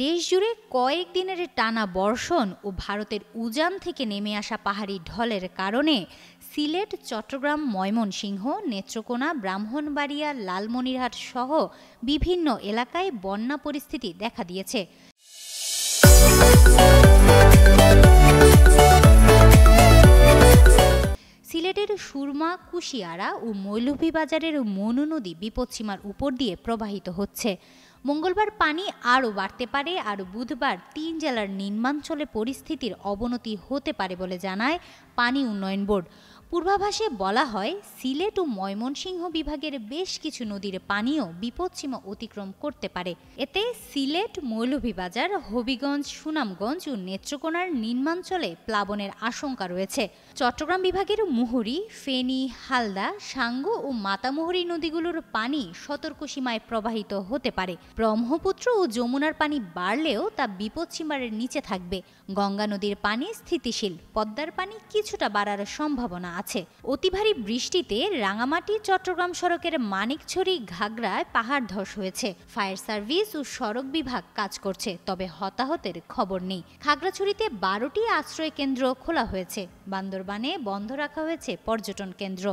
দেশজুড়ে কয়েকদিনের টানা বর্ষণ ও ভারতের উজান থেকে নেমে আসা পাহাড়ি ঢলের কারণে সিলেট, চট্টগ্রাম, ময়মনসিংহ, নেত্রকোনা, ব্রাহ্মণবাড়িয়া, লালমনিরহাট সহ বিভিন্ন এলাকায় বন্যা পরিস্থিতি দেখা দিয়েছে। সিলেটের সুরমা, কুশিয়ারা ও মৌলভীবাজারের মনু নদী বিপদসীমার উপর দিয়ে প্রবাহিত হচ্ছে। মঙ্গলবার পানি আরও বাড়তে পারে আর বুধবার ৩ জেলার নিম্নাঞ্চলে পরিস্থিতির অবনতি হতে পারে বলে জানায় পানি উন্নয়ন বোর্ড। পূর্বাভাসে বলা হয়, সিলেট ও ময়মনসিংহ বিভাগের বেশ কিছু নদীর পানিও বিপদসীমা অতিক্রম করতে পারে। এতে সিলেট, মৌলভীবাজার, হবিগঞ্জ, সুনামগঞ্জ ও নেত্রকোনার নিম্নাঞ্চলে প্লাবনের আশঙ্কা রয়েছে। চট্টগ্রাম বিভাগের মুহুরী, ফেনী, হালদা, সাঙ্গু ও মাতামুহুরী নদীগুলোর পানি সতর্কসীমায় প্রবাহিত হতে পারে। ব্রহ্মপুত্র ও যমুনার পানি বাড়লেও তা বিপদসীমার নিচে থাকবে। গঙ্গা নদীর পানি স্থিতিশীল, পদ্মার পানি কিছুটা বাড়ার সম্ভাবনা আছে। অতি ভারী বৃষ্টিতে রাঙামাটি চট্টগ্রাম সড়কের মানিকছড়ি ঘাগড়ায় পাহাড় ধস হয়েছে। ফায়ার সার্ভিস ও সড়ক বিভাগ কাজ করছে, তবে হতাহতের খবর নেই। খাগড়াছড়িতে 12টি আশ্রয় কেন্দ্র খোলা হয়েছে। বান্দরবানে বন্ধ রাখা হয়েছে পর্যটন কেন্দ্র।